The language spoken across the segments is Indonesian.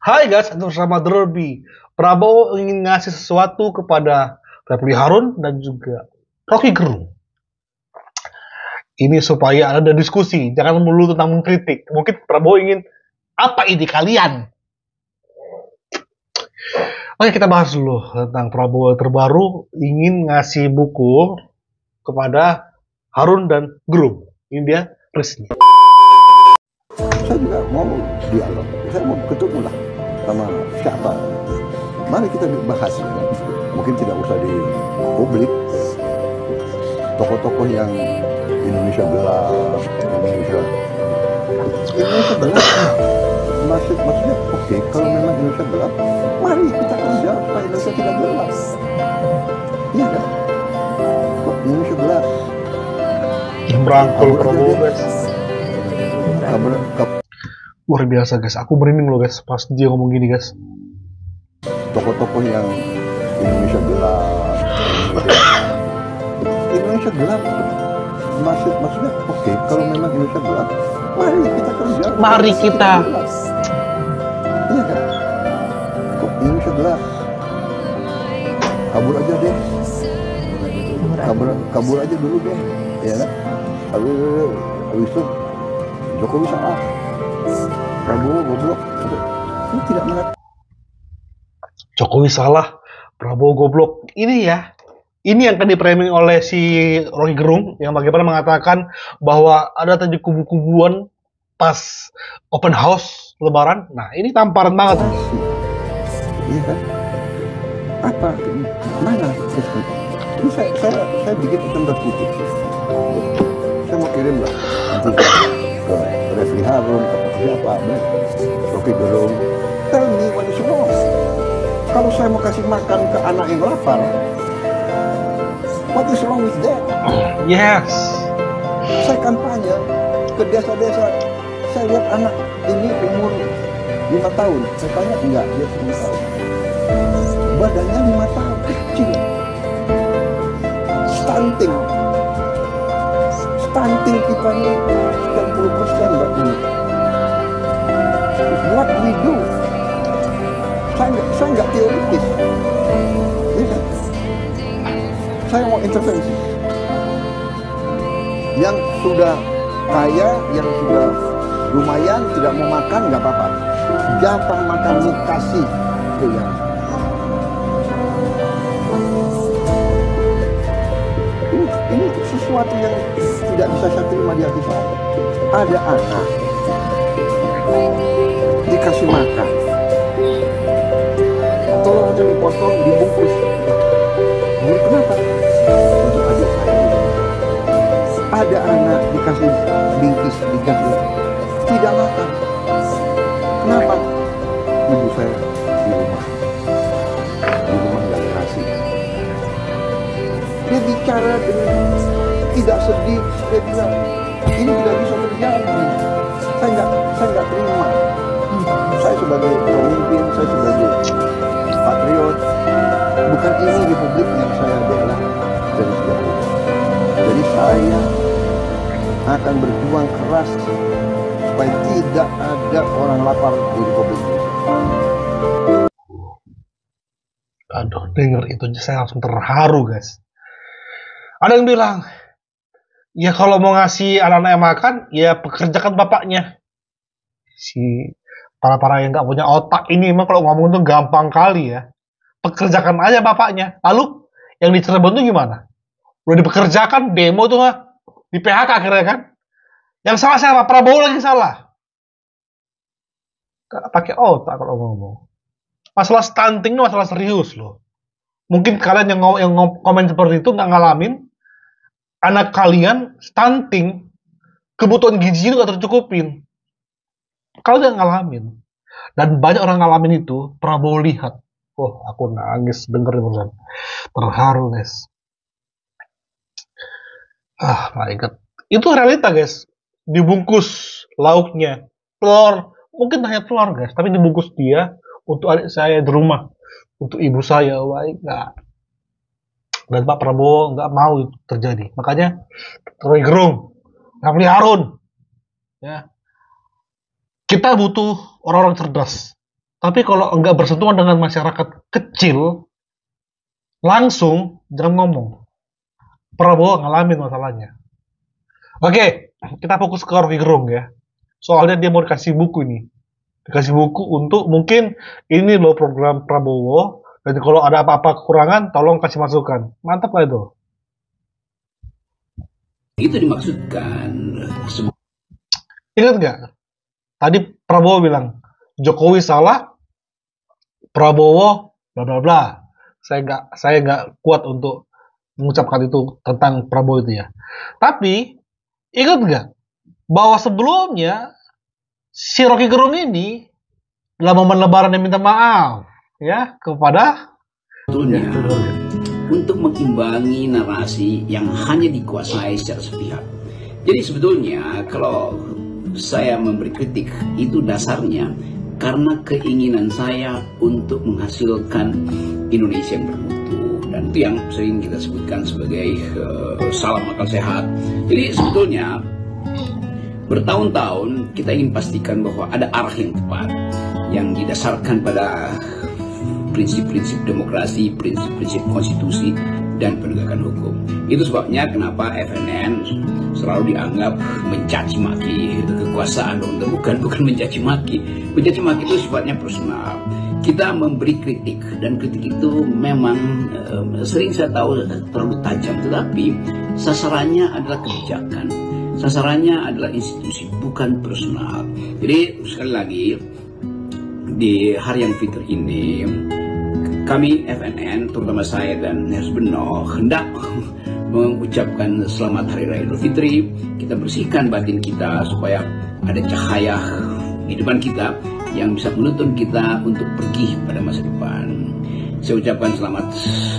Hai guys, itu bersama Derby. Prabowo ingin ngasih sesuatu kepada Refli Harun dan juga Rocky Gerung. Ini supaya ada diskusi, jangan melulu tentang mengkritik. Mungkin Prabowo ingin, apa ide kalian? Oke, kita bahas dulu tentang Prabowo terbaru ingin ngasih buku kepada Harun dan Gerung. Ini dia resmi. Saya juga mau dialog, saya mau ketemu lah sama siapa. Mari kita bahas, ya. Mungkin tidak usah di publik. Tokoh-tokoh yang Indonesia gelap, Indonesia gelap. Maksudnya oke, kalau memang Indonesia gelap, mari kita kerja supaya Indonesia tidak gelap. Iya kan? Kok Indonesia gelap? Merangkul Prabowo guys. Luar biasa guys, aku merinding loh guys pas dia ngomong gini guys. Tokoh-tokoh yang Indonesia gelap, Indonesia gelap. Maksudnya oke, kalau memang Indonesia gelap, mari kita kerja. Mari kita. Iya kan? Kok Indonesia gelap? Kabur aja deh. Kabur aja dulu deh, ya kan? Habis itu Jokowi salah, Prabowo goblok. Ini tidak mengerti. Jokowi salah, Prabowo goblok. Ini ya, ini yang akan dipraming oleh si Rocky Gerung yang bagaimana mengatakan bahwa ada tadi kubu-kubuan pas open house Lebaran. Nah, ini tamparan banget. Iya kan? Apa? Mana? Ini saya bikin hitam dan putih. Saya mau kirim lah nanti ke Refli Harun, ke siapa, Rocky Gerung. Tell me what is wrong. Kalau saya mau kasih makan ke anak yang lapar, what is wrong with that? Yes. Saya kampanye ke desa-desa. Saya lihat anak ini umur 5 tahun. Saya tanya enggak, dia 10 tahun. Badannya 5 tahun, kecil. Stunting. Stunting kita ini 90% Mbak ini. What we do? Saya nggak teoritis. Ya. Saya mau intervensi. Yang sudah kaya, yang sudah lumayan, tidak mau makan, nggak apa-apa. Jatah makan kasih. Itu ya. Ini sesuatu yang tidak bisa saya terima di hati saya. Ada anak dikasih makan, telurnya dipotong, dibungkus. Kenapa? Untuk adik saya. Ada anak dikasih bingkis, dikasih tidak makan. Kenapa? Ibu saya di rumah nggak dikasih. Dia bicara dengan tidak sedih. Dia bilang ini tidak bisa terjadi. Saya nggak terima. Saya sebagai pemimpin, saya sebagai patriot, bukan ini republik yang saya bela dari sejarah. Jadi saya akan berjuang keras supaya tidak ada orang lapar di republik ini. Aduh, denger itu saya langsung terharu guys. Ada yang bilang, ya kalau mau ngasih anak-anaknya makan, ya pekerjakan bapaknya. Si para yang nggak punya otak ini emang kalau ngomong tuh gampang kali ya. Pekerjakan aja bapaknya. Lalu yang di Cirebon tuh gimana? Udah dipekerjakan, demo tuh di PHK akhirnya kan. Yang salah siapa? Prabowo lagi salah. Gak pakai otak kalau ngomong. Masalah stunting itu masalah serius loh. Mungkin kalian yang komen seperti itu nggak ngalamin. Anak kalian stunting, kebutuhan gizi itu gak tercukupin. Kalau nggak ngalamin, dan banyak orang ngalamin itu, Prabowo lihat. Oh, aku nangis dengerin perusahaan. Terharu guys. My God. Itu realita guys. Dibungkus lauknya, telur, mungkin hanya telur guys, tapi dibungkus dia untuk adik saya di rumah, untuk ibu saya. My God. Dan Pak Prabowo nggak mau itu terjadi. Makanya Rocky Gerung, Refli Harun, ya, kita butuh orang-orang cerdas Tapi kalau enggak bersentuhan dengan masyarakat kecil, langsung jangan ngomong. Prabowo ngalamin masalahnya. Oke, kita fokus ke Rocky Gerung ya. Soalnya dia mau dikasih buku ini. Dikasih buku untuk mungkin ini loh program Prabowo. Dan kalau ada apa-apa kekurangan, tolong kasih masukan. Mantap lah itu. Itu dimaksudkan. Ingat nggak? Tadi Prabowo bilang, Jokowi salah, Prabowo bla bla bla. Saya nggak kuat untuk mengucapkan itu tentang Prabowo itu ya. Tapi ingat nggak bahwa sebelumnya si Rocky Gerung ini dalam momen Lebaran yang minta maaf ya kepada Sebetulnya untuk mengimbangi narasi yang hanya dikuasai secara sepihak. Jadi sebetulnya kalau saya memberi kritik itu dasarnya karena keinginan saya untuk menghasilkan Indonesia yang bermutu, dan itu yang sering kita sebutkan sebagai salam akal sehat. Jadi sebetulnya bertahun-tahun kita ingin pastikan bahwa ada arah yang tepat yang didasarkan pada prinsip-prinsip demokrasi, prinsip-prinsip konstitusi, dan penegakan hukum. Itu sebabnya kenapa FNN selalu dianggap mencaci maki kekuasaan. Bukan mencaci maki. Mencaci maki itu sifatnya personal. Kita memberi kritik, dan kritik itu memang sering saya tahu terlalu tajam, tetapi sasarannya adalah kebijakan. Sasarannya adalah institusi, bukan personal. Jadi sekali lagi di hari yang fitri ini, kami FNN, terutama saya dan Ners Beno, hendak mengucapkan selamat Hari Raya Idul Fitri. Kita bersihkan batin kita supaya ada cahaya di depan kita yang bisa menuntun kita untuk pergi pada masa depan. Saya ucapkan selamat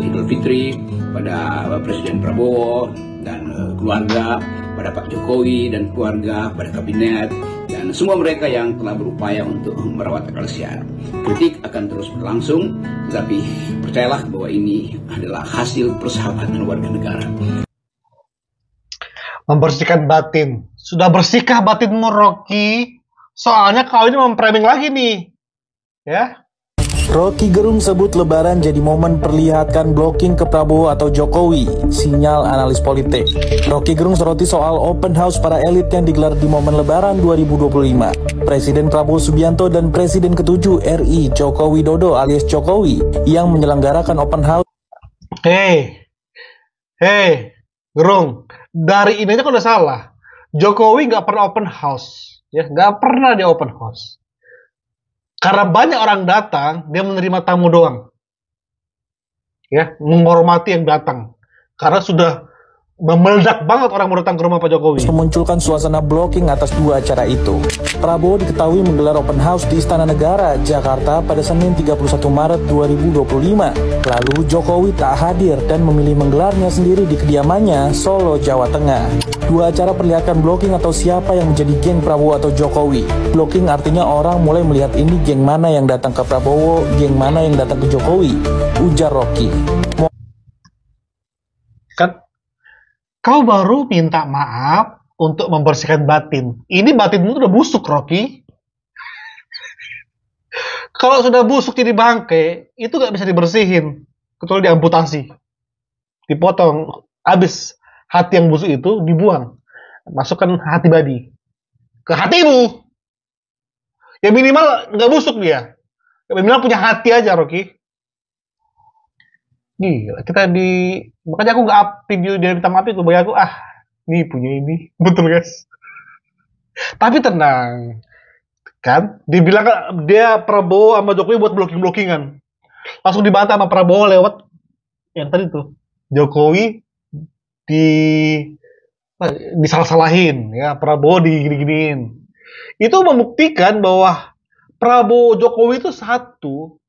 Idul Fitri pada Presiden Prabowo dan keluarga, pada Pak Jokowi dan keluarga, pada kabinet, dan semua mereka yang telah berupaya untuk merawat akal sehat. Kritik akan terus berlangsung, tetapi percayalah bahwa ini adalah hasil persahabatan warga negara. Membersihkan batin. Sudah bersihkah batinmu, Rocky? Soalnya kau ini memframing lagi nih. Ya. Rocky Gerung sebut Lebaran jadi momen perlihatkan blocking ke Prabowo atau Jokowi, sinyal analis politik. Rocky Gerung soroti soal open house para elit yang digelar di momen Lebaran 2025. Presiden Prabowo Subianto dan Presiden ke-7 RI Joko Widodo alias Jokowi yang menyelenggarakan open house. Hei, Gerung, dari ini aja kok udah salah. Jokowi nggak pernah open house, ya nggak pernah dia open house. Karena banyak orang datang, dia menerima tamu doang. Ya, menghormati yang datang. Karena sudah memeledak banget orang mau datang ke rumah Pak Jokowi. Memunculkan suasana blocking atas dua acara itu. Prabowo diketahui menggelar open house di Istana Negara, Jakarta pada Senin 31 Maret 2025. Lalu Jokowi tak hadir dan memilih menggelarnya sendiri di kediamannya, Solo, Jawa Tengah. Dua acara perlihatkan blocking atau siapa yang menjadi geng Prabowo atau Jokowi. Blocking artinya orang mulai melihat ini geng mana yang datang ke Prabowo, geng mana yang datang ke Jokowi, ujar Rocky. Kan kau baru minta maaf untuk membersihkan batin. Ini batinmu udah busuk, Rocky. Kalau sudah busuk jadi bangke, itu gak bisa dibersihin. Kecuali diamputasi. Dipotong. Habis hati yang busuk itu dibuang. Masukkan hati babi. Ke hatimu. Ya minimal gak busuk dia. Ya minimal punya hati aja, Rocky. Gila, makanya aku nggak up video dia minta maaf itu, bagi aku ini punya ini, betul guys. Tapi tenang, kan? Dibilang kan dia Prabowo sama Jokowi buat blocking-blockingan, langsung dibantah sama Prabowo lewat yang tadi tuh Jokowi disalah-salahin, ya Prabowo digini-giniin. Itu membuktikan bahwa Prabowo Jokowi itu satu.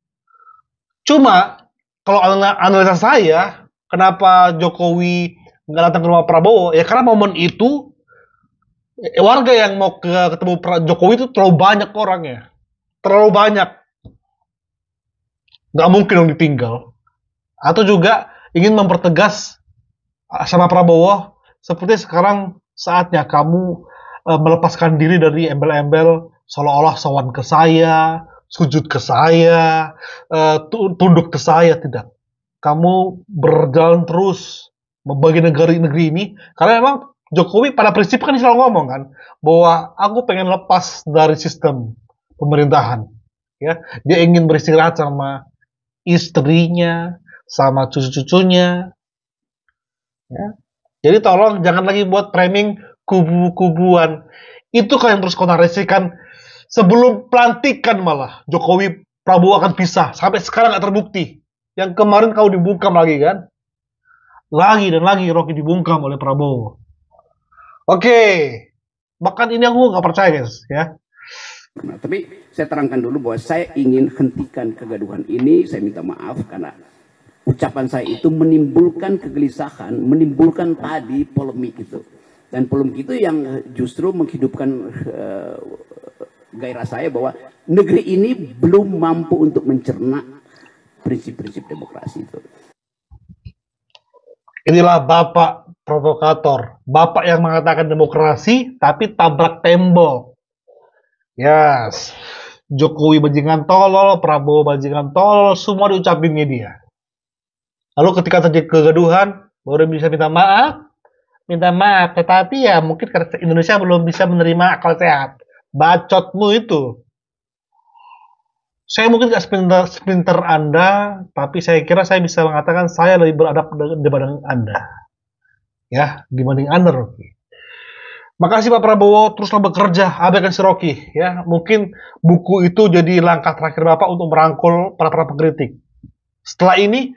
Cuma kalau analisa saya, kenapa Jokowi nggak datang ke rumah Prabowo? Ya karena momen itu warga yang mau ketemu Jokowi itu terlalu banyak orangnya, terlalu banyak, nggak mungkin dong ditinggal. Atau juga ingin mempertegas sama Prabowo, seperti sekarang saatnya kamu melepaskan diri dari embel-embel seolah-olah sowan ke saya, sujud ke saya, tunduk ke saya, tidak. Kamu berjalan terus membagi negeri ini, karena memang Jokowi pada prinsip kan selalu ngomong kan, bahwa aku pengen lepas dari sistem pemerintahan. Ya, dia ingin beristirahat sama istrinya, sama cucu-cucunya. Ya. Jadi tolong jangan lagi buat framing kubu-kubuan. Itu kan yang terus kau narasikan sebelum pelantikan malah Jokowi Prabowo akan pisah. Sampai sekarang nggak terbukti. Yang kemarin kau dibungkam lagi kan? Lagi dan lagi Rocky dibungkam oleh Prabowo. Oke. Bahkan ini aku nggak percaya guys ya. Nah, tapi saya terangkan dulu bahwa saya ingin hentikan kegaduhan ini. Saya minta maaf karena ucapan saya itu menimbulkan kegelisahan, menimbulkan tadi polemik itu. Dan polemik itu yang justru menghidupkan gairah saya bahwa negeri ini belum mampu untuk mencerna prinsip-prinsip demokrasi itu. Inilah Bapak provokator. Bapak yang mengatakan demokrasi tapi tabrak tembok. Yes. Jokowi bajingan tolol, Prabowo bajingan tolol, semua diucapinnya dia. Lalu ketika terjadi kegaduhan, baru bisa minta maaf, tetapi ya mungkin karena Indonesia belum bisa menerima akal sehat. Bacotmu itu. Saya mungkin gak sepinter Anda, tapi saya kira saya bisa mengatakan saya lebih beradab dibanding Anda. Ya, dibanding Anda, Rocky. Makasih Pak Prabowo, teruslah bekerja, abaikan si Rocky. Ya, mungkin buku itu jadi langkah terakhir Bapak untuk merangkul para pengkritik. Setelah ini,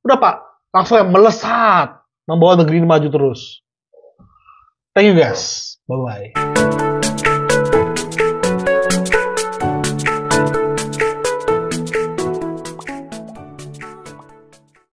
udah Pak, langsung melesat, membawa negeri ini maju terus. Thank you guys, bye-bye.